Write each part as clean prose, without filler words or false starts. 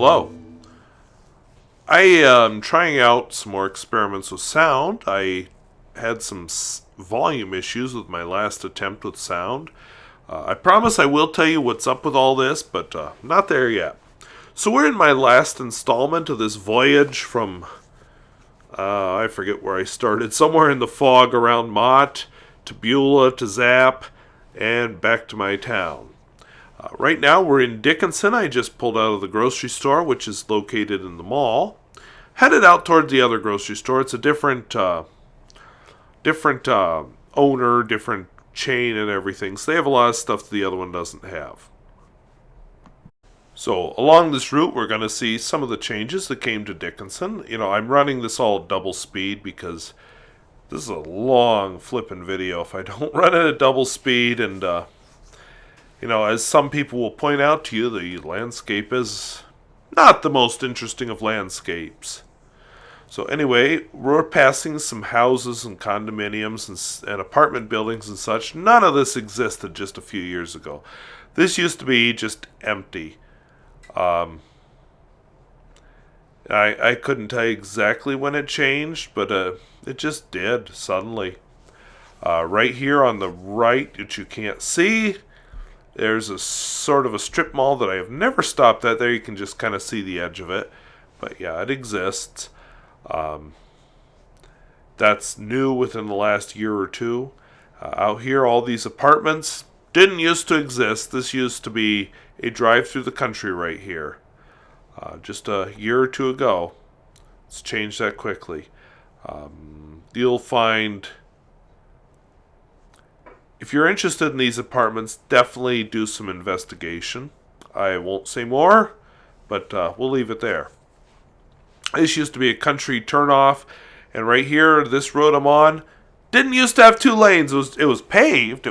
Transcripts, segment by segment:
Hello. I am trying out some more experiments with sound. I had some volume issues with my last attempt with sound. I promise I will tell you what's up with all this, but not there yet. So we're in my last installment of this voyage from, I forget where I started, somewhere in the fog around Mott, to Beulah, to Zap, and back to my town. Right now we're in Dickinson. I just pulled out of the grocery store, which is located in the mall. Headed out toward the other grocery store. It's a different owner, different chain and everything. So they have a lot of stuff that the other one doesn't have. So along this route, we're going to see some of the changes that came to Dickinson. I'm running this all double speed because this is a long flippin' video if I don't run it at double speed. And, as some people will point out to you, the landscape is not the most interesting of landscapes. So anyway, we're passing some houses and condominiums and apartment buildings and such. None of this existed just a few years ago. This used to be just empty. I couldn't tell you exactly when it changed, but it just did suddenly. Right here on the right, which you can't see, there's a sort of a strip mall that I have never stopped at. There you can just kind of see the edge of it. But yeah, it exists. That's new within the last year or two. Out here, all these apartments didn't used to exist. This used to be a drive through the country right here. Just a year or two ago. It's changed that quickly. You'll find, if you're interested in these apartments, definitely do some investigation. I won't say more, but we'll leave it there. This used to be a country turnoff, and right here, this road I'm on, didn't used to have two lanes. It was paved,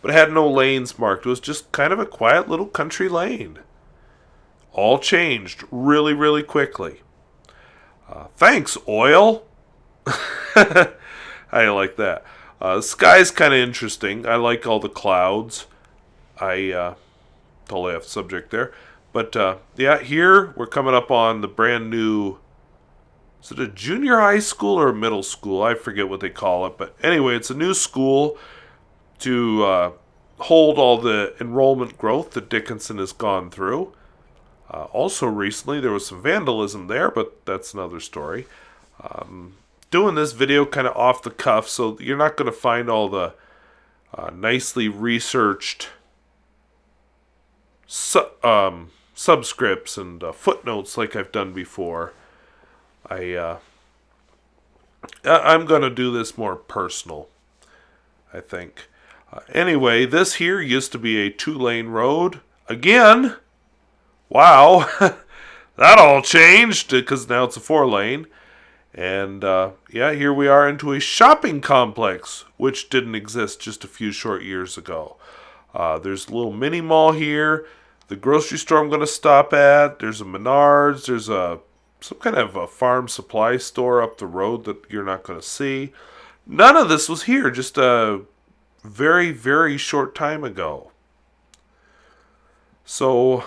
but it had no lanes marked. It was just kind of a quiet little country lane. All changed really, really quickly. Thanks, oil. I like that. The sky's kind of interesting. I like all the clouds. Totally off subject there. But, here we're coming up on the brand new, is it a junior high school or a middle school? I forget what they call it. But anyway, it's a new school to hold all the enrollment growth that Dickinson has gone through. Also recently, there was some vandalism there, but that's another story. Doing this video kind of off the cuff, so you're not going to find all the nicely researched subscripts and footnotes like I've done before. I'm going to do this more personal, I think. Anyway, this here used to be a 2-lane road. Again, wow, that all changed because now it's a 4-lane. And here we are into a shopping complex, which didn't exist just a few short years ago. There's a little mini mall here. The grocery store I'm going to stop at. There's a Menards. There's some kind of a farm supply store up the road that you're not going to see. None of this was here just a very, very short time ago. So,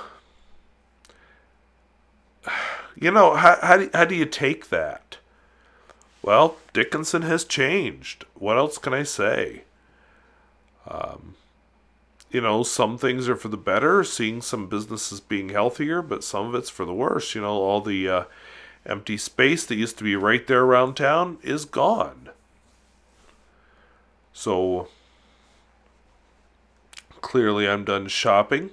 how do you take that? Well, Dickinson has changed. What else can I say? Some things are for the better, seeing some businesses being healthier, but some of it's for the worse. All the empty space that used to be right there around town is gone. So, clearly I'm done shopping,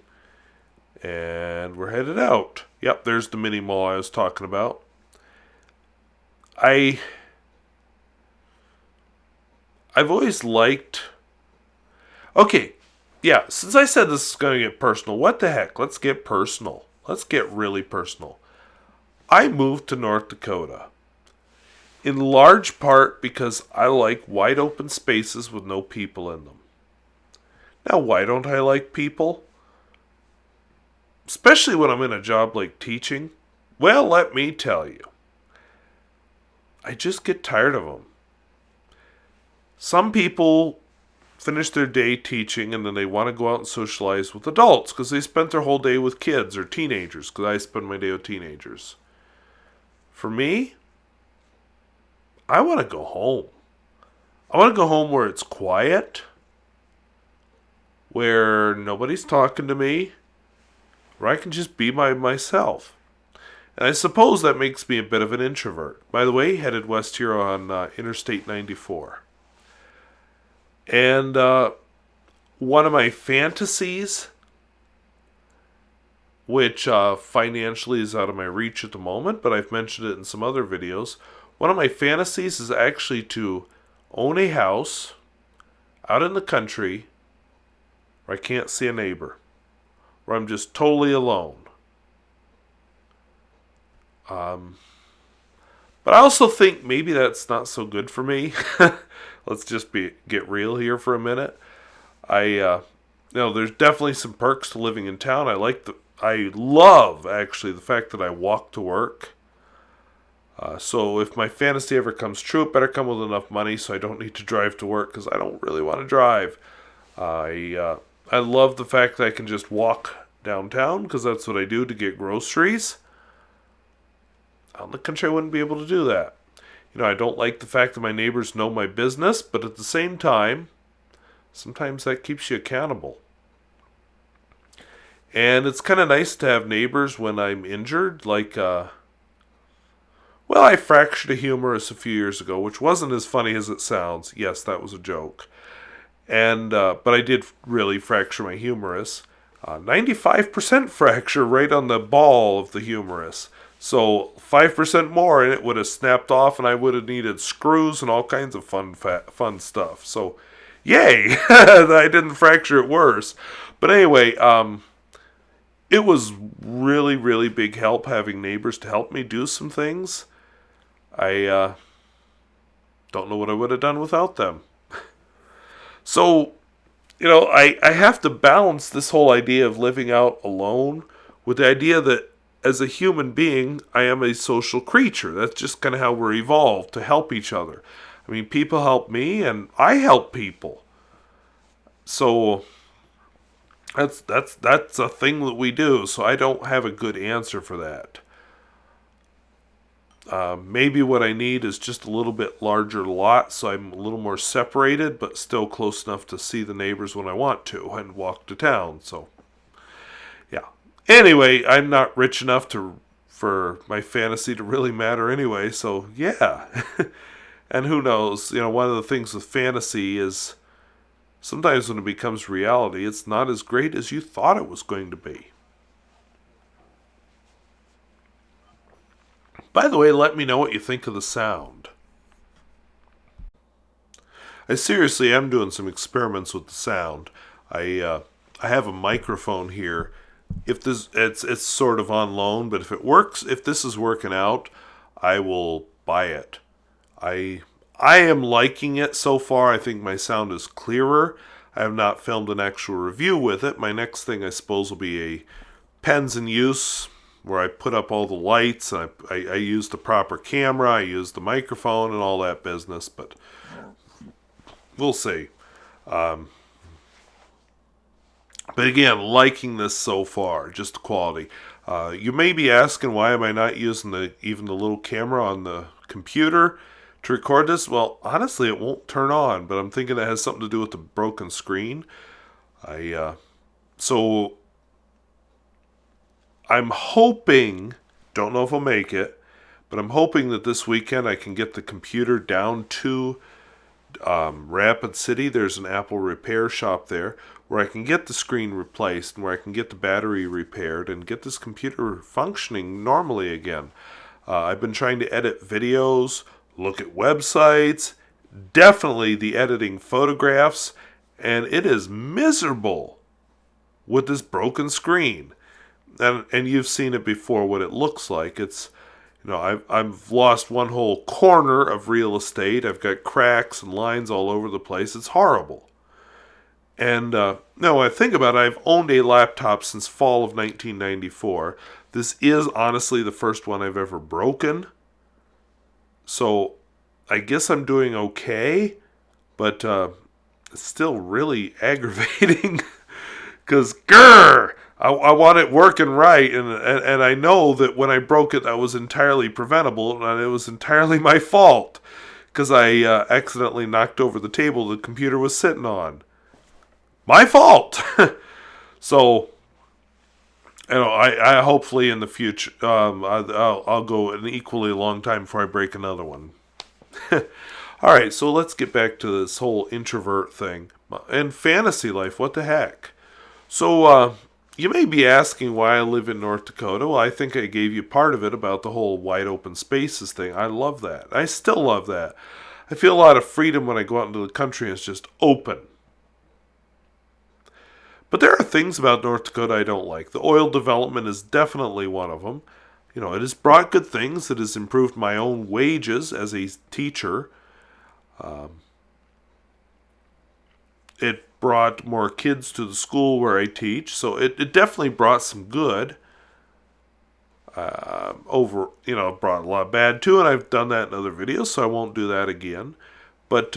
and we're headed out. Yep, there's the mini mall I was talking about. I've always liked... Okay, yeah, since I said this is going to get personal, what the heck? Let's get personal. Let's get really personal. I moved to North Dakota, in large part because I like wide open spaces with no people in them. Now, why don't I like people? Especially when I'm in a job like teaching. Well, let me tell you. I just get tired of them. Some people finish their day teaching and then they want to go out and socialize with adults because they spent their whole day with kids or teenagers, because I spend my day with teenagers. For me, I want to go home. I want to go home where it's quiet, where nobody's talking to me, where I can just be myself. And I suppose that makes me a bit of an introvert. By the way, headed west here on Interstate 94. And one of my fantasies, which financially is out of my reach at the moment, but I've mentioned it in some other videos. One of my fantasies is actually to own a house out in the country where I can't see a neighbor, where I'm just totally alone. But I also think maybe that's not so good for me. Let's just get real here for a minute. There's definitely some perks to living in town. I love actually the fact that I walk to work. So if my fantasy ever comes true, it better come with enough money so I don't need to drive to work, because I don't really want to drive. I love the fact that I can just walk downtown, because that's what I do to get groceries. Out in the country, I wouldn't be able to do that. I don't like the fact that my neighbors know my business, but at the same time, sometimes that keeps you accountable. And it's kind of nice to have neighbors when I'm injured, like, I fractured a humerus a few years ago, which wasn't as funny as it sounds. Yes, that was a joke. And but I did really fracture my humerus. 95% fracture right on the ball of the humerus. So 5% more and it would have snapped off, and I would have needed screws and all kinds of fun stuff. So, yay! I didn't fracture it worse. But anyway, it was really, really big help having neighbors to help me do some things. I don't know what I would have done without them. So, I have to balance this whole idea of living out alone with the idea that as a human being, I am a social creature. That's just kind of how we're evolved, to help each other. I mean, people help me, and I help people. So that's a thing that we do. So I don't have a good answer for that. Maybe what I need is just a little bit larger lot, so I'm a little more separated, but still close enough to see the neighbors when I want to and walk to town. So, yeah. Anyway, I'm not rich enough for my fantasy to really matter anyway, so yeah. And who knows, one of the things with fantasy is sometimes when it becomes reality, it's not as great as you thought it was going to be. By the way, let me know what you think of the sound. I seriously am doing some experiments with the sound. I have a microphone here. If it's sort of on loan, but if it works, if this is working out, I will buy it. I am liking it so far. I think my sound is clearer. I have not filmed an actual review with it. My next thing, I suppose, will be a pens in use, where I put up all the lights, and I use the proper camera, I use the microphone and all that business, but we'll see. But again, liking this so far, just the quality. You may be asking, why am I not using even the little camera on the computer to record this? Well, honestly, it won't turn on, but I'm thinking it has something to do with the broken screen. So I'm hoping, don't know if I'll make it, but I'm hoping that this weekend I can get the computer down to Rapid City. There's an Apple repair shop there where I can get the screen replaced and where I can get the battery repaired and get this computer functioning normally again. I've been trying to edit videos, look at websites, definitely the editing photographs, and it is miserable with this broken screen. And you've seen it before, what it looks like. It's, I've lost one whole corner of real estate. I've got cracks and lines all over the place. It's horrible. And when I think about it, I've owned a laptop since fall of 1994. This is honestly the first one I've ever broken. So I guess I'm doing okay. But it's still really aggravating because, grrr, I want it working right, and I know that when I broke it, that was entirely preventable, and it was entirely my fault because I accidentally knocked over the table the computer was sitting on. My fault. So, I hopefully in the future, I'll go an equally long time before I break another one. All right, so let's get back to this whole introvert thing and fantasy life. What the heck? So, you may be asking why I live in North Dakota. Well, I think I gave you part of it about the whole wide open spaces thing. I love that. I still love that. I feel a lot of freedom when I go out into the country and it's just open. But there are things about North Dakota I don't like. The oil development is definitely one of them. It has brought good things. It has improved my own wages as a teacher. It brought more kids to the school where I teach, so it definitely brought some good. It brought a lot of bad too, and I've done that in other videos, so I won't do that again. But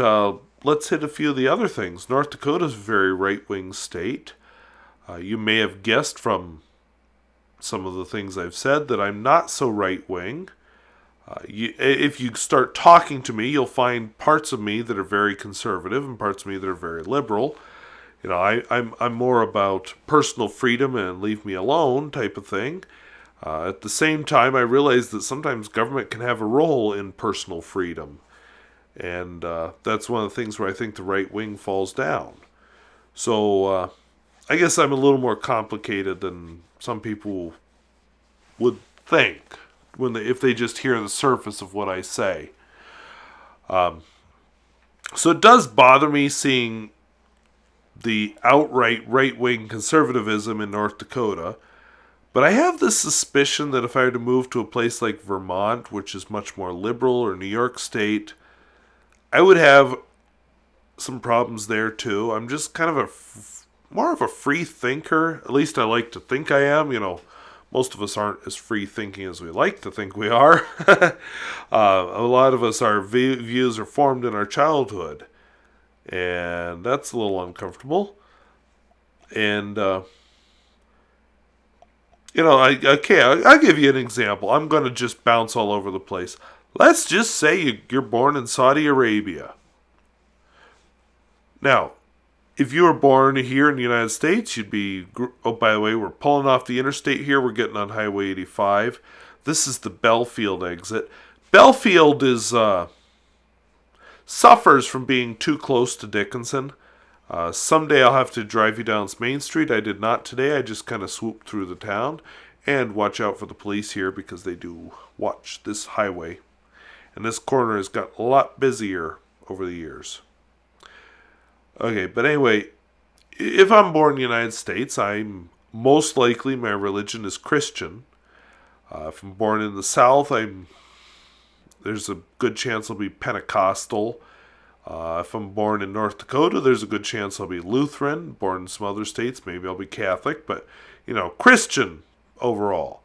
let's hit a few of the other things. North Dakota is a very right-wing state. You may have guessed from some of the things I've said that I'm not so right-wing. If you start talking to me, you'll find parts of me that are very conservative and parts of me that are very liberal. I'm more about personal freedom and leave me alone type of thing. At the same time, I realize that sometimes government can have a role in personal freedom. And that's one of the things where I think the right wing falls down. So I guess I'm a little more complicated than some people would think if they just hear the surface of what I say. So it does bother me seeing the outright right-wing conservatism in North Dakota. But I have this suspicion that if I were to move to a place like Vermont, which is much more liberal, or New York State, I would have some problems there too. I'm just kind of more of a free thinker. At least I like to think I am. Most of us aren't as free thinking as we like to think we are. A lot of us, our views are formed in our childhood. And that's a little uncomfortable. And, I'll give you an example. I'm going to just bounce all over the place. Let's just say you're born in Saudi Arabia. Now, if you were born here in the United States, you'd be... Oh, by the way, we're pulling off the interstate here. We're getting on Highway 85. This is the Belfield exit. Belfield is... suffers from being too close to Dickinson. Someday I'll have to drive you down Main Street. I did not today. I just kind of swooped through the town. And watch out for the police here because they do watch this highway. And this corner has got a lot busier over the years. Okay, but anyway, if I'm born in the United States, I'm most likely my religion is Christian. If I'm born in the South, there's a good chance I'll be Pentecostal. If I'm born in North Dakota, there's a good chance I'll be Lutheran. Born in some other states, maybe I'll be Catholic. But, Christian overall.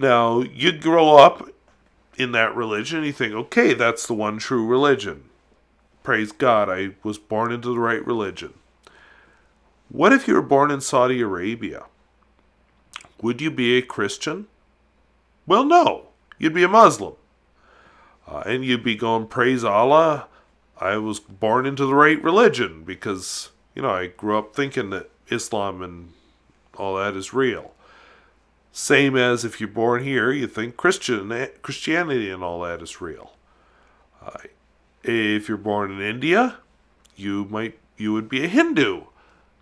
Now, you grow up in that religion, and you think, okay, that's the one true religion. Praise God, I was born into the right religion. What if you were born in Saudi Arabia? Would you be a Christian? Well, no. You'd be a Muslim. And you'd be going, praise Allah, I was born into the right religion because, I grew up thinking that Islam and all that is real. Same as if you're born here, you think Christianity and all that is real. If you're born in India, you would be a Hindu,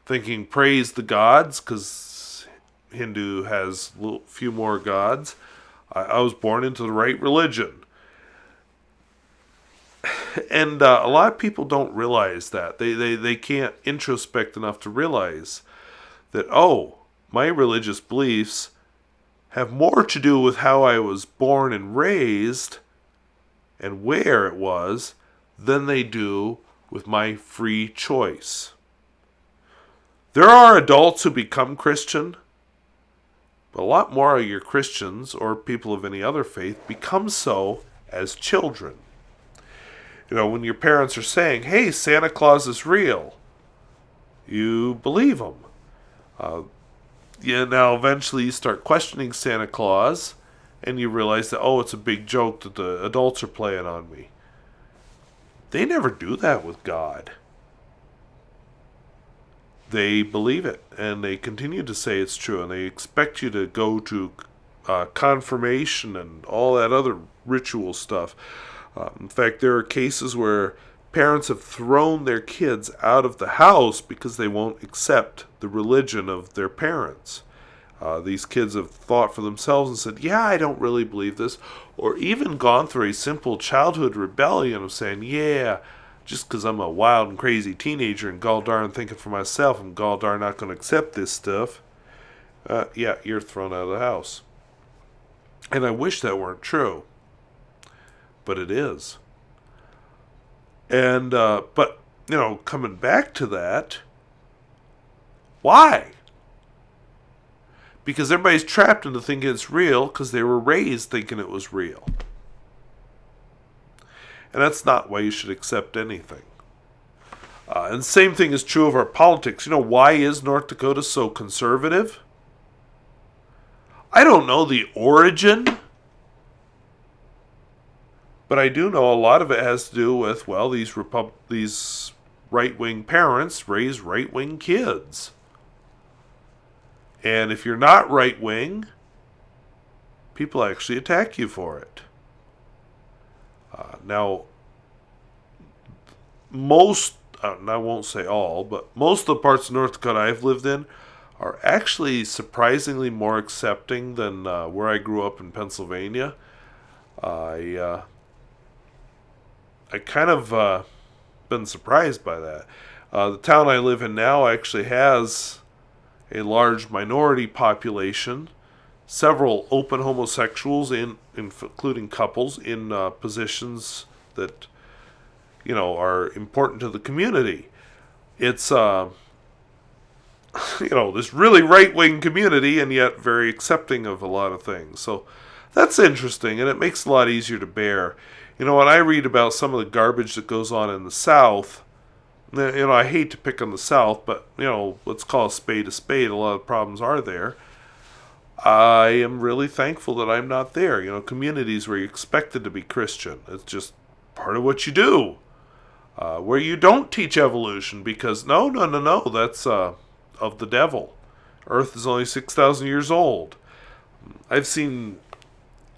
thinking praise the gods because Hindu has a few more gods. I was born into the right religion. And a lot of people don't realize that. They can't introspect enough to realize that, my religious beliefs have more to do with how I was born and raised and where it was than they do with my free choice. There are adults who become Christian, but a lot more of your Christians or people of any other faith become so as children. When your parents are saying, hey, Santa Claus is real, you believe them. Now eventually you start questioning Santa Claus, and you realize that, oh, it's a big joke that the adults are playing on me. They never do that with God. They believe it, and they continue to say it's true, and they expect you to go to confirmation and all that other ritual stuff. In fact, there are cases where parents have thrown their kids out of the house because they won't accept the religion of their parents. These kids have thought for themselves and said, yeah, I don't really believe this. Or even gone through a simple childhood rebellion of saying, yeah, just because I'm a wild and crazy teenager and gall darn thinking for myself, I'm gall darn not going to accept this stuff. Yeah, you're thrown out of the house. And I wish that weren't true. But it is. And, but, coming back to that, why? Because everybody's trapped into thinking it's real because they were raised thinking it was real. And that's not why you should accept anything. And the same thing is true of our politics. Why is North Dakota so conservative? I don't know the origin, but I do know a lot of it has to do with, these right-wing parents raise right-wing kids. And if you're not right-wing, people actually attack you for it. Now, most, and I won't say all, but most of the parts of North Dakota I've lived in are actually surprisingly more accepting than where I grew up in Pennsylvania. I kind of been surprised by that. The town I live in now actually has a large minority population, several open homosexuals, including couples, in positions that, are important to the community. It's, this really right-wing community, and yet very accepting of a lot of things. So that's interesting, and it makes it a lot easier to bear. When I read about some of the garbage that goes on in the South, I hate to pick on the South, but, let's call a spade a spade. A lot of problems are there. I am really thankful that I'm not there. Communities where you're expected to be Christian. It's just part of what you do. Where you don't teach evolution because, no, that's of the devil. Earth is only 6,000 years old. I've seen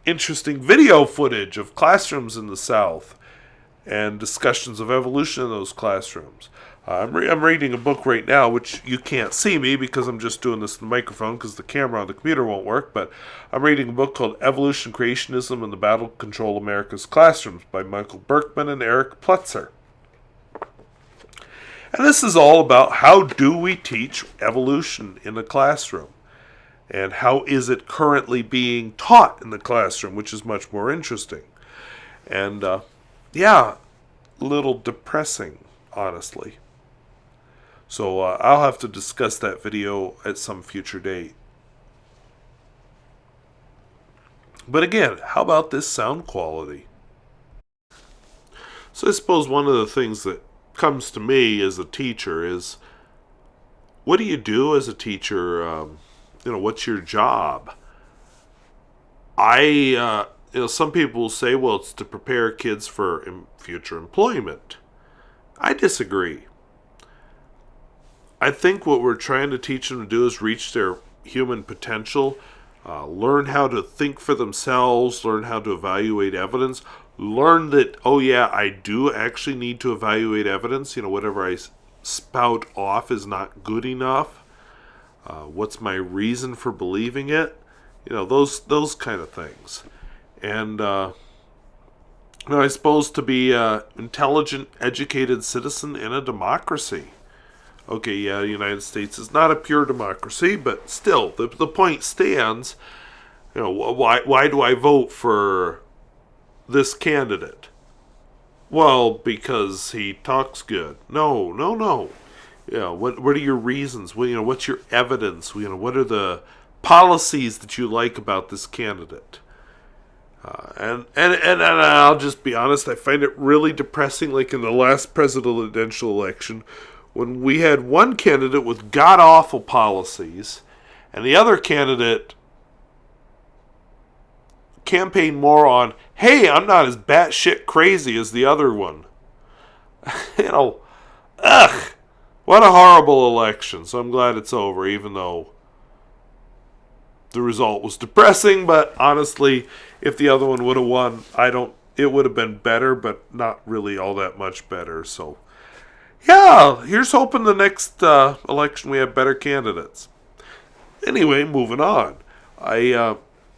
interesting video footage of classrooms in the South and discussions of evolution in those classrooms. I'm reading a book right now, which you can't see me because I'm just doing this in the microphone because the camera on the computer won't work, but I'm reading a book called Evolution, Creationism, and the Battle to Control America's Classrooms by Michael Berkman and Eric Plutzer. And this is all about how do we teach evolution in the classroom? And how is it currently being taught in the classroom, which is much more interesting. And, a little depressing, honestly. So I'll have to discuss that video at some future date. But again, how about this sound quality? So I suppose one of the things that comes to me as a teacher is, what do you do as a teacher? What's your job? Some people will say, well, it's to prepare kids for future employment. I disagree. I think what we're trying to teach them to do is reach their human potential, learn how to think for themselves, learn how to evaluate evidence, learn that, I do actually need to evaluate evidence. Whatever I spout off is not good enough. What's my reason for believing it? Those kind of things. And, I suppose to be an intelligent, educated citizen in a democracy. Okay, the United States is not a pure democracy, but still, the point stands. Why do I vote for this candidate? Well, because he talks good. No. What are your reasons? What's your evidence? What are the policies that you like about this candidate? And I'll just be honest, I find it really depressing, like in the last presidential election, when we had one candidate with god-awful policies, and the other candidate campaigned more on, hey, I'm not as batshit crazy as the other one. Ugh, what a horrible election. So I'm glad it's over, even though the result was depressing. But honestly, if the other one would have won, it would have been better, but not really all that much better. So yeah, here's hoping the next election we have better candidates. Anyway, moving on.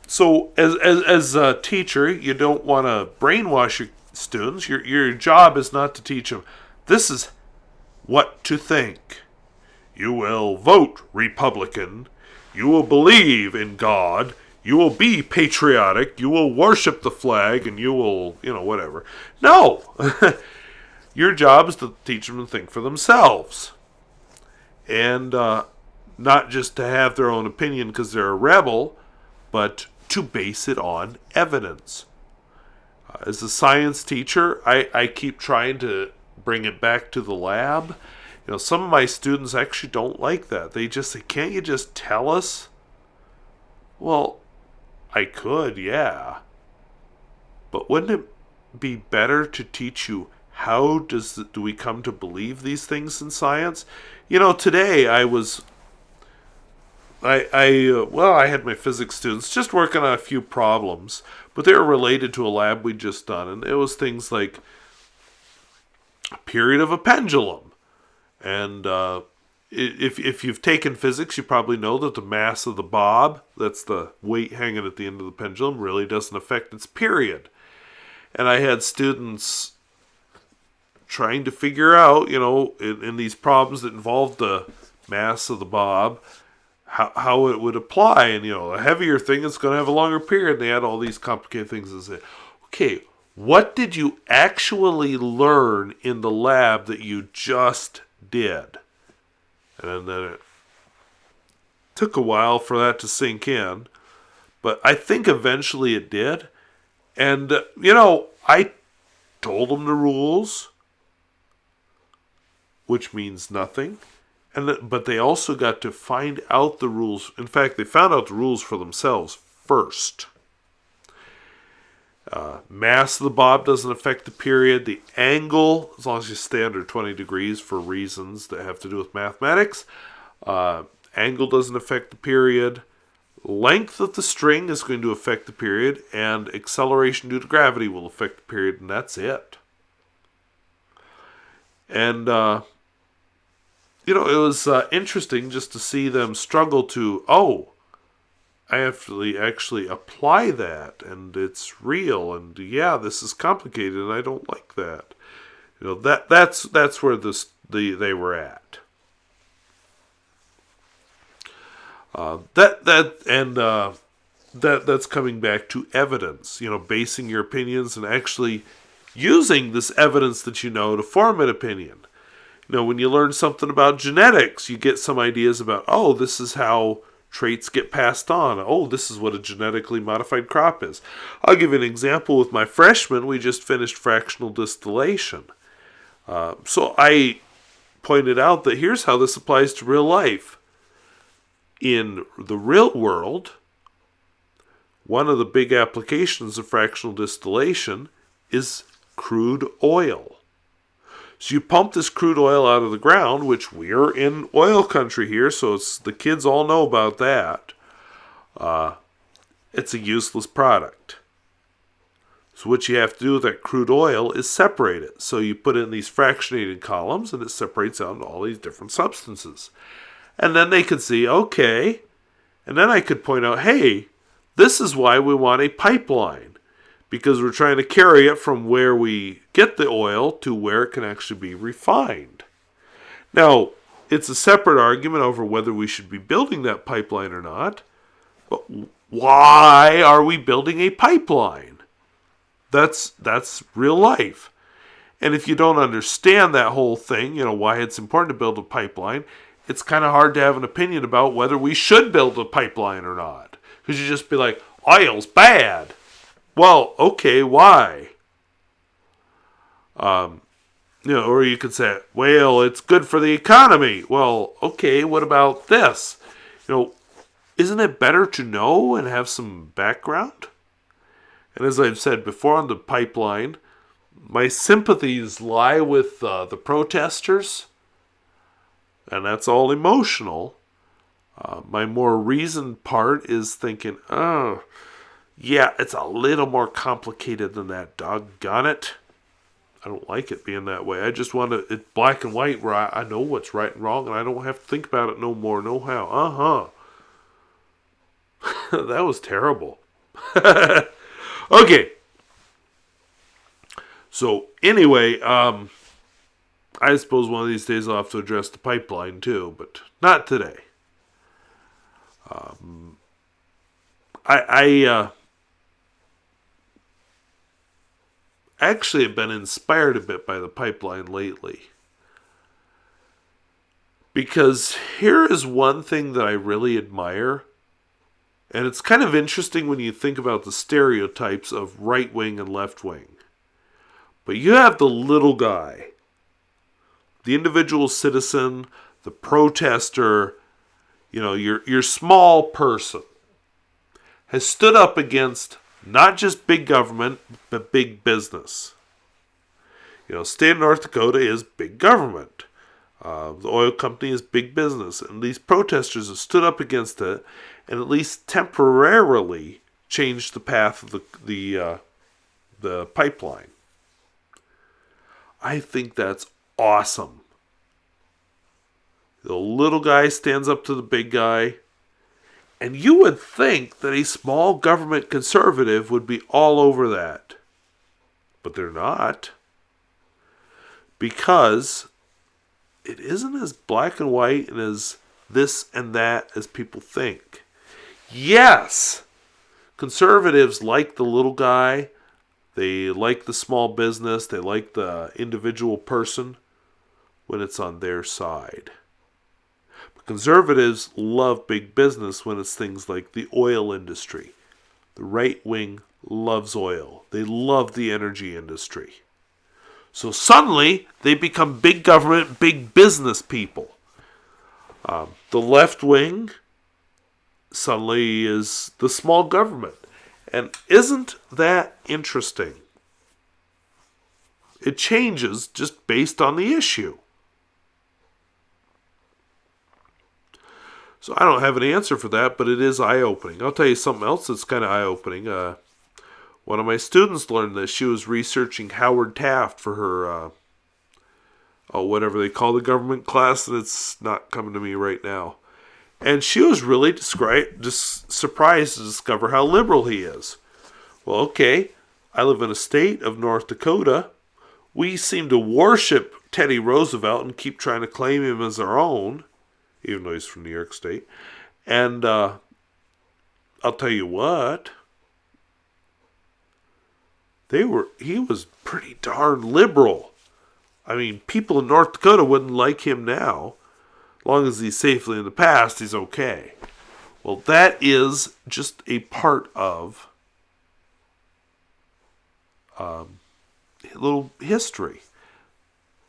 So as a teacher, you don't want to brainwash your students. Your job is not to teach them, this is what to think. You will vote Republican. You will believe in God. You will be patriotic. You will worship the flag, and you will, whatever. No! Your job is to teach them to think for themselves. And not just to have their own opinion because they're a rebel, but to base it on evidence. As a science teacher, I keep trying to bring it back to the lab. Some of my students actually don't like that. They just say, can't you just tell us? Well, I could, yeah. But wouldn't it be better to teach you how do we come to believe these things in science? Today I had my physics students just working on a few problems, but they were related to a lab we'd just done, and it was things like a period of a pendulum. And if you've taken physics, you probably know that the mass of the bob, that's the weight hanging at the end of the pendulum, really doesn't affect its period. And I had students trying to figure out, in these problems that involved the mass of the bob, how it would apply. And, a heavier thing is going to have a longer period. And they had all these complicated things and say, okay, what did you actually learn in the lab that you just did? And then it took a while for that to sink in. But I think eventually it did. And, I told them the rules, which means nothing. But they also got to find out the rules. In fact, they found out the rules for themselves first. Mass of the bob doesn't affect the period. The angle, as long as you stay under 20 degrees for reasons that have to do with mathematics, angle doesn't affect the period. Length of the string is going to affect the period, and acceleration due to gravity will affect the period, and that's it. And it was interesting just to see them struggle to, I have to actually apply that, and it's real, and yeah, this is complicated, and I don't like that. That's where they were at. That's coming back to evidence. Basing your opinions and actually using this evidence that to form an opinion. When you learn something about genetics, you get some ideas about, this is how traits get passed on. This is what a genetically modified crop is. I'll give you an example with my freshmen. We just finished fractional distillation. So I pointed out that here's how this applies to real life. In the real world, one of the big applications of fractional distillation is crude oil. So you pump this crude oil out of the ground, which we're in oil country here, so the kids all know about that. It's a useless product. So what you have to do with that crude oil is separate it. So you put it in these fractionated columns, and it separates out into all these different substances. And then they could see, okay, and then I could point out, hey, this is why we want a pipeline. Because we're trying to carry it from where we get the oil to where it can actually be refined. Now, it's a separate argument over whether we should be building that pipeline or not. But why are we building a pipeline? That's real life. And if you don't understand that whole thing, why it's important to build a pipeline, it's kind of hard to have an opinion about whether we should build a pipeline or not. Because you just be like, oil's bad. Well, okay, why? Or you could say, well, it's good for the economy. Well, okay, what about this? Isn't it better to know and have some background? And as I've said before on the pipeline, my sympathies lie with the protesters, and that's all emotional. My more reasoned part is thinking, oh, yeah, it's a little more complicated than that, doggone it. I don't like it being that way. I just want it black and white where I know what's right and wrong and I don't have to think about it no more, no how. That was terrible. Okay. So, anyway, I suppose one of these days I'll have to address the pipeline too, but not today. I actually have been inspired a bit by the pipeline lately. Because here is one thing that I really admire. And it's kind of interesting when you think about the stereotypes of right wing and left wing. But you have the little guy, the individual citizen, the protester, your small person has stood up against not just big government, but big business. State of North Dakota is big government. The oil company is big business. And these protesters have stood up against it and at least temporarily changed the path of the pipeline. I think that's awesome. The little guy stands up to the big guy. And you would think that a small government conservative would be all over that. But they're not. Because it isn't as black and white and as this and that as people think. Yes, conservatives like the little guy. They like the small business. They like the individual person when it's on their side. Conservatives love big business when it's things like the oil industry. The right wing loves oil. They love the energy industry. So suddenly, they become big government, big business people. The left wing suddenly is the small government. And isn't that interesting? It changes just based on the issue. So I don't have an answer for that, but it is eye-opening. I'll tell you something else that's kind of eye-opening. One of my students learned this. She was researching Howard Taft for her, whatever they call the government class, and it's not coming to me right now. And she was really just surprised to discover how liberal he is. Well, okay, I live in a state of North Dakota. We seem to worship Teddy Roosevelt and keep trying to claim him as our own, even though he's from New York State. And I'll tell you what, he was pretty darn liberal. I mean, people in North Dakota wouldn't like him now. As long as he's safely in the past, he's okay. Well, that is just a part of a little history.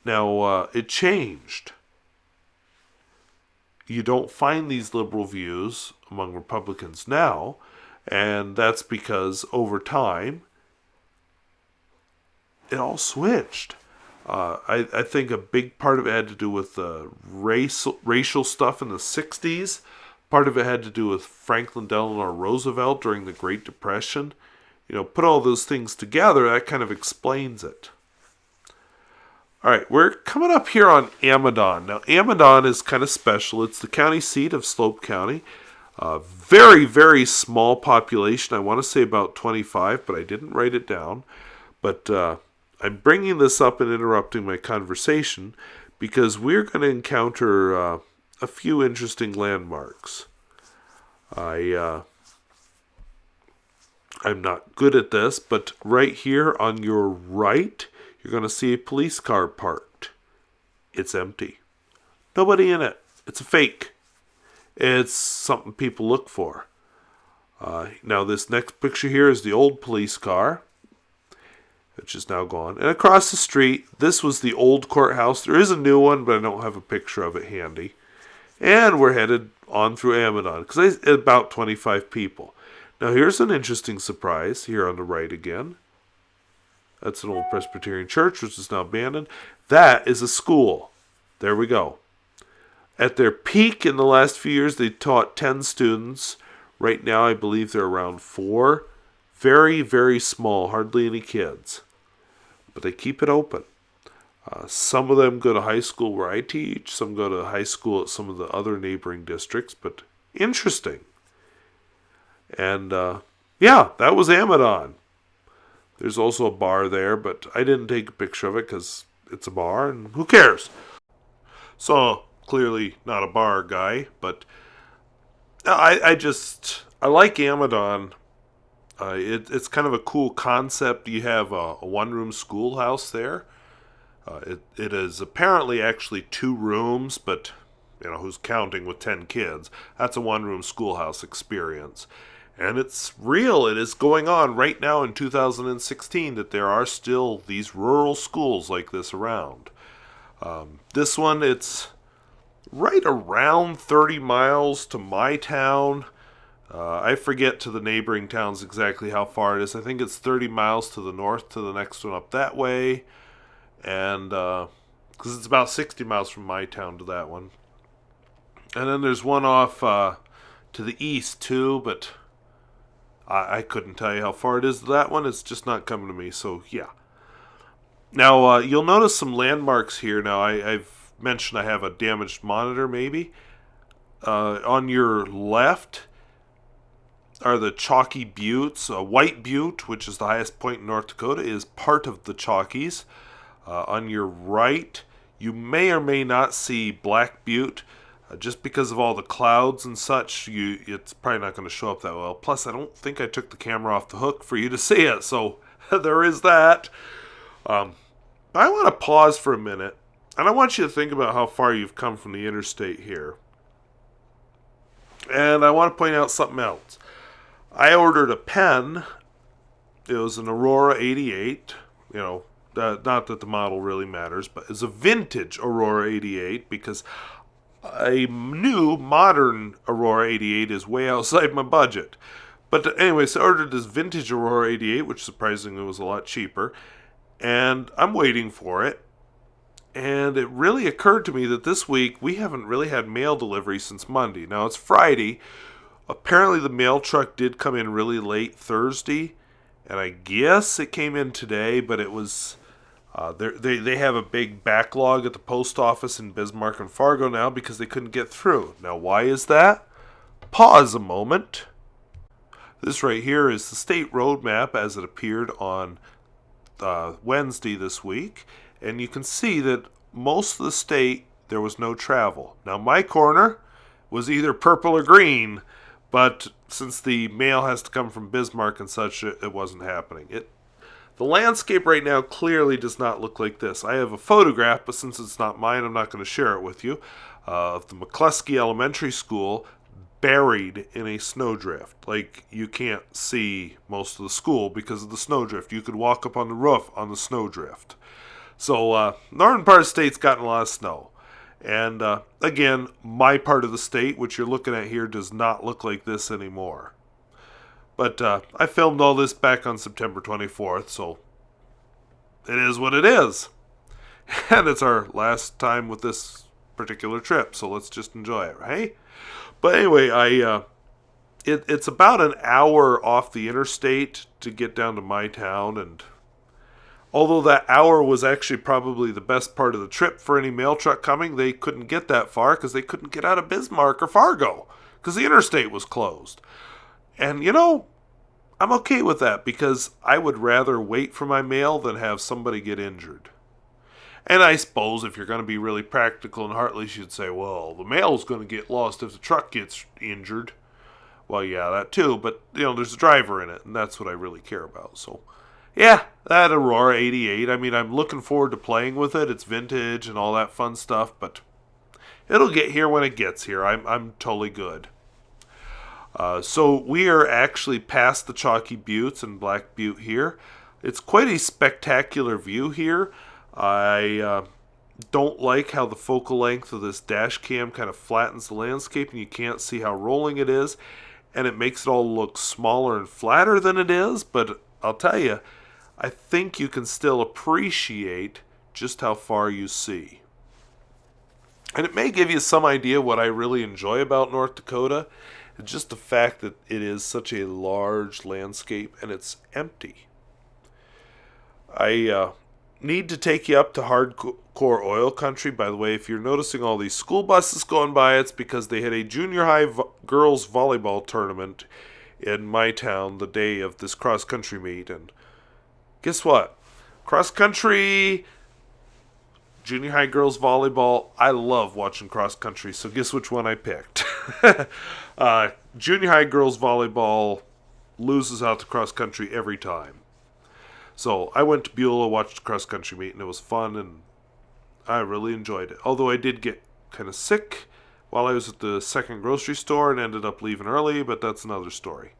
Now, it changed. You don't find these liberal views among Republicans now, and that's because over time, it all switched. I think a big part of it had to do with the racial stuff in the 60s. Part of it had to do with Franklin Delano Roosevelt during the Great Depression. Put all those things together, that kind of explains it. All right, we're coming up here on Amidon. Now, Amidon is kind of special. It's the county seat of Slope County. Very, very small population. I want to say about 25, but I didn't write it down. But I'm bringing this up and interrupting my conversation because we're going to encounter a few interesting landmarks. I'm not good at this, but right here on your right, you're going to see a police car parked. It's empty. Nobody in it. It's a fake. It's something people look for. Now this next picture here is the old police car, which is now gone. And across the street, this was the old courthouse. There is a new one, but I don't have a picture of it handy. And we're headed on through Amadon, because about 25 people. Now here's an interesting surprise here on the right again. That's an old Presbyterian church, which is now abandoned. That is a school. There we go. At their peak in the last few years, they taught 10 students. Right now, I believe they're around 4. Very, very small, hardly any kids. But they keep it open. Some of them go to high school where I teach. Some go to high school at some of the other neighboring districts. But interesting. And, yeah, that was Amadon. There's also a bar there, but I didn't take a picture of it because it's a bar, and who cares? So, clearly not a bar guy, but I like Amadon. It's kind of a cool concept. You have a one-room schoolhouse there. It is apparently actually 2 rooms, but who's counting with 10 kids? That's a one-room schoolhouse experience. And it's real. It is going on right now in 2016 that there are still these rural schools like this around. This one, it's right around 30 miles to my town. I forget to the neighboring towns exactly how far it is. I think it's 30 miles to the north to the next one up that way. And because it's about 60 miles from my town to that one. And then there's one off to the east too, but I couldn't tell you how far it is to that one. It's just not coming to me, so yeah. Now, you'll notice some landmarks here. Now, I've mentioned I have a damaged monitor, maybe. On your left are the Chalky Buttes. White Butte, which is the highest point in North Dakota, is part of the Chalkies. On your right, you may or may not see Black Butte. Just because of all the clouds and such, it's probably not going to show up that well. Plus, I don't think I took the camera off the hook for you to see it, so there is that. I want to pause for a minute, and I want you to think about how far you've come from the interstate here. And I want to point out something else. I ordered a pen. It was an Aurora 88, not that the model really matters, but it's a vintage Aurora 88 because a new, modern Aurora 88 is way outside my budget. But anyway, so I ordered this vintage Aurora 88, which surprisingly was a lot cheaper. And I'm waiting for it. And it really occurred to me that this week we haven't really had mail delivery since Monday. Now, it's Friday. Apparently the mail truck did come in really late Thursday. And I guess it came in today, but it was... They have a big backlog at the post office in Bismarck and Fargo now because they couldn't get through. Now, why is that? Pause a moment. This right here is the state road map as it appeared on Wednesday this week. And you can see that most of the state, there was no travel. Now, my corner was either purple or green, but since the mail has to come from Bismarck and such, it wasn't happening. The landscape right now clearly does not look like this. I have a photograph, but since it's not mine, I'm not going to share it with you, of the McCluskey Elementary School buried in a snowdrift. Like, you can't see most of the school because of the snowdrift. You could walk up on the roof on the snowdrift. So, northern part of the state's gotten a lot of snow. And, again, my part of the state, which you're looking at here, does not look like this anymore. But I filmed all this back on September 24th, so it is what it is. And it's our last time with this particular trip, so let's just enjoy it, right? But anyway, it's about an hour off the interstate to get down to my town, and although that hour was actually probably the best part of the trip for any mail truck coming, they couldn't get that far because they couldn't get out of Bismarck or Fargo because the interstate was closed. And, I'm okay with that because I would rather wait for my mail than have somebody get injured. And I suppose if you're going to be really practical and heartless, you'd say, well, the mail's going to get lost if the truck gets injured. Well, yeah, that too, but, there's a driver in it, and that's what I really care about. So, yeah, that Aurora 88, I'm looking forward to playing with it. It's vintage and all that fun stuff, but it'll get here when it gets here. I'm totally good. So we are actually past the Chalky Buttes and Black Butte here. It's quite a spectacular view here. I don't like how the focal length of this dash cam kind of flattens the landscape and you can't see how rolling it is, and it makes it all look smaller and flatter than it is, but I'll tell you, I think you can still appreciate just how far you see. And it may give you some idea what I really enjoy about North Dakota. It's just the fact that it is such a large landscape and it's empty. I need to take you up to hardcore oil country. By the way, if you're noticing all these school buses going by, it's because they had a junior high girls volleyball tournament in my town the day of this cross country meet. And guess what? Cross country, junior high girls volleyball, I love watching cross country, so guess which one I picked. Junior high girls volleyball loses out to cross country every time. So I went to Beulah, watched the cross country meet, and it was fun, and I really enjoyed it. Although I did get kind of sick while I was at the second grocery store and ended up leaving early, but that's another story.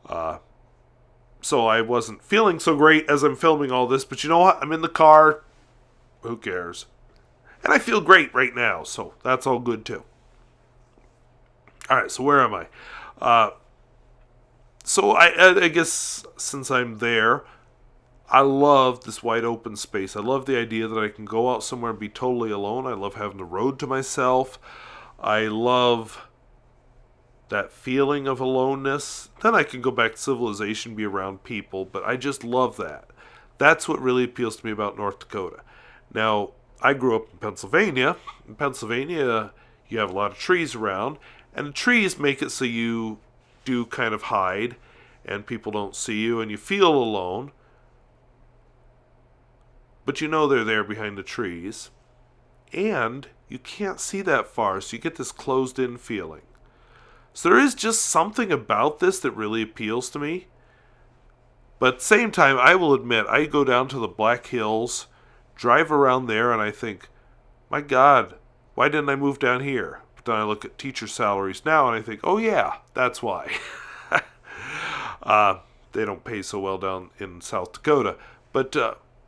So I wasn't feeling so great as I'm filming all this, but you know what? I'm in the car. Who cares? And I feel great right now, so that's all good too. Alright, so where am I? So I guess since I'm there, I love this wide open space. I love the idea that I can go out somewhere and be totally alone. I love having the road to myself. I love that feeling of aloneness. Then I can go back to civilization, be around people, but I just love that. That's what really appeals to me about North Dakota. Now, I grew up in Pennsylvania. In Pennsylvania, you have a lot of trees around, and the trees make it so you do kind of hide, and people don't see you, and you feel alone. But you know they're there behind the trees. And you can't see that far, so you get this closed-in feeling. So there is just something about this that really appeals to me. But at the same time, I will admit, I go down to the Black Hills, drive around there, and I think, my God, why didn't I move down here? But then I look at teacher salaries now, and I think, oh yeah, that's why. They don't pay so well down in South Dakota. But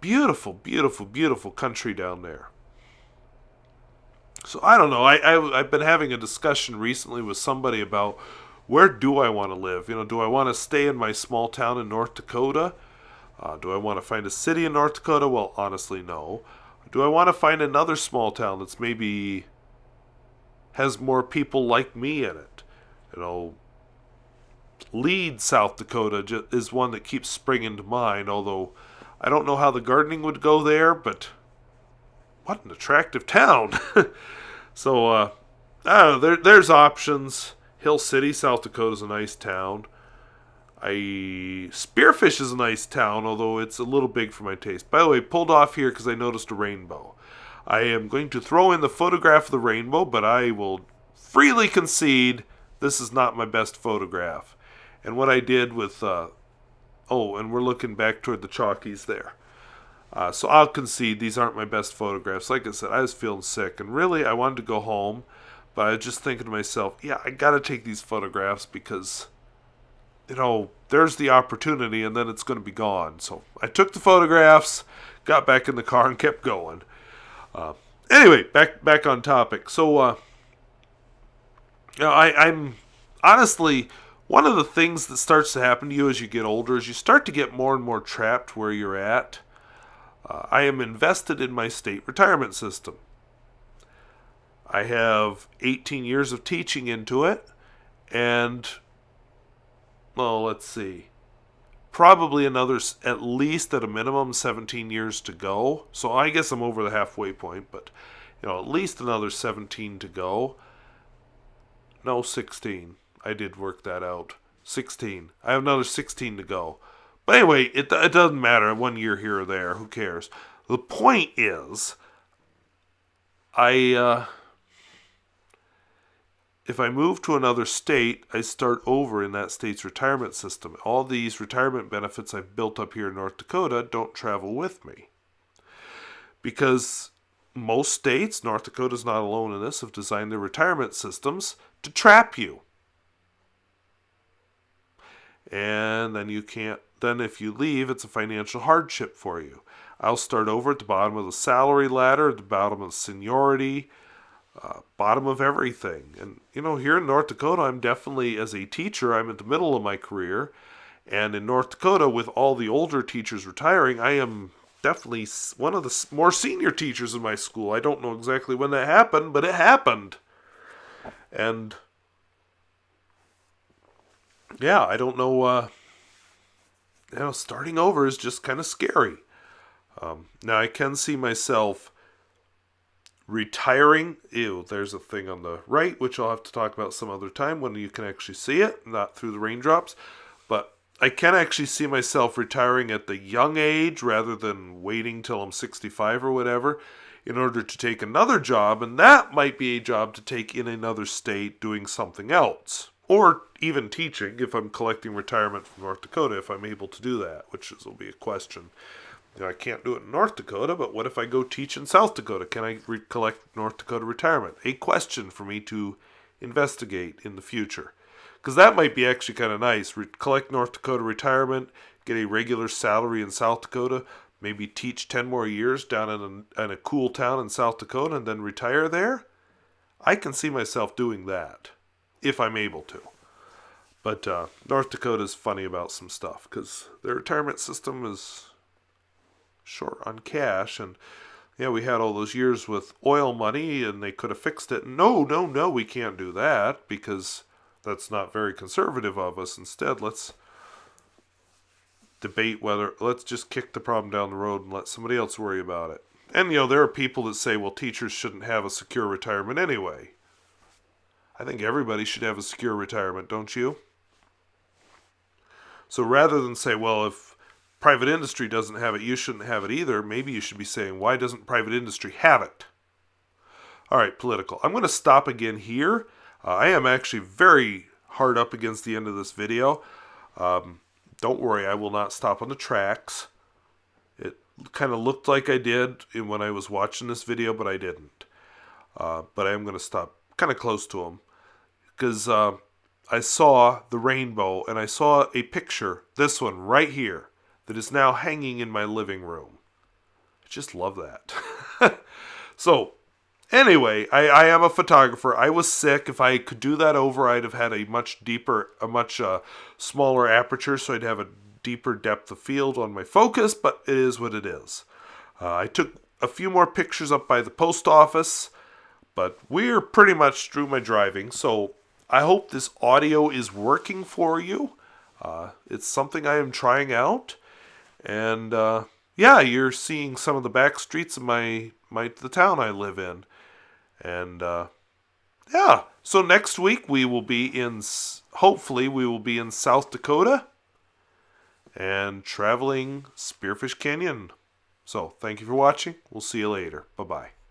beautiful, beautiful, beautiful country down there. So I don't know. I've been having a discussion recently with somebody about where do I want to live? You know, do I want to stay in my small town in North Dakota? Do I want to find a city in North Dakota? Well, honestly, no. Do I want to find another small town that's maybe has more people like me in it? You know, Lead, South Dakota is one that keeps springing to mind, although I don't know how the gardening would go there, but what an attractive town. So, I don't know, there's options. Hill City, South Dakota is a nice town. Spearfish is a nice town, although it's a little big for my taste. By the way, pulled off here because I noticed a rainbow. I am going to throw in the photograph of the rainbow, but I will freely concede this is not my best photograph. And what I did with, and we're looking back toward the Chalkies there. So I'll concede these aren't my best photographs. Like I said, I was feeling sick, and really I wanted to go home, but I was just thinking to myself, yeah, I gotta take these photographs because, you know, there's the opportunity and then it's going to be gone. So I took the photographs, got back in the car, and kept going. Anyway, back on topic. So, you know, I'm honestly, one of the things that starts to happen to you as you get older is you start to get more and more trapped where you're at. I am invested in my state retirement system. I have 18 years of teaching into it, and, well, let's see, probably another, at least at a minimum, 17 years to go. So I guess I'm over the halfway point, but, you know, at least another 17 to go. No, 16. I did work that out. 16. I have another 16 to go. But anyway, it doesn't matter. 1 year here or there. Who cares? The point is, if I move to another state, I start over in that state's retirement system. All these retirement benefits I've built up here in North Dakota don't travel with me. Because most states, North Dakota's not alone in this, have designed their retirement systems to trap you. and then you can't. Then if you leave, it's a financial hardship for you. I'll start over at the bottom of the salary ladder, at the bottom of seniority, bottom of everything. And here in North Dakota, I'm definitely, as a teacher, I'm at the middle of my career. And in North Dakota, with all the older teachers retiring, I am definitely one of the more senior teachers in my school. I don't know exactly when that happened, but it happened. And yeah, I don't know. Starting over is just kind of scary. Now I can see myself retiring. Ew, there's a thing on the right, which I'll have to talk about some other time when you can actually see it, not through the raindrops. But I can actually see myself retiring at the young age rather than waiting till I'm 65 or whatever in order to take another job. And that might be a job to take in another state doing something else. Or even teaching if I'm collecting retirement from North Dakota, if I'm able to do that, which will be a question. I can't do it in North Dakota, but what if I go teach in South Dakota? Can I collect North Dakota retirement? A question for me to investigate in the future. Because that might be actually kind of nice. Collect North Dakota retirement, get a regular salary in South Dakota, maybe teach 10 more years down in a cool town in South Dakota, and then retire there. I can see myself doing that, if I'm able to. But North Dakota's funny about some stuff, because their retirement system is short on cash, and we had all those years with oil money, and they could have fixed it. No, we can't do that, because that's not very conservative of us. Instead, let's debate let's just kick the problem down the road and let somebody else worry about it. And, there are people that say, well, teachers shouldn't have a secure retirement anyway. I think everybody should have a secure retirement, don't you? So rather than say, well, if private industry doesn't have it, you shouldn't have it either, maybe you should be saying, why doesn't private industry have it? All right, political. I'm going to stop again here. I am actually very hard up against the end of this video. Don't worry, I will not stop on the tracks. It kind of looked like I did when I was watching this video, but I didn't. But I am going to stop kind of close to them, because I saw the rainbow, and I saw a picture, this one right here, that is now hanging in my living room. I just love that. So, anyway, I am a photographer. I was sick. If I could do that over, I'd have had a much smaller aperture, so I'd have a deeper depth of field on my focus, but it is what it is. I took a few more pictures up by the post office, but we're pretty much through my driving, so I hope this audio is working for you. It's something I am trying out, and you're seeing some of the back streets of the town I live in. And so next week hopefully we will be in South Dakota and traveling Spearfish Canyon. So thank you for watching. We'll see you later. Bye-bye.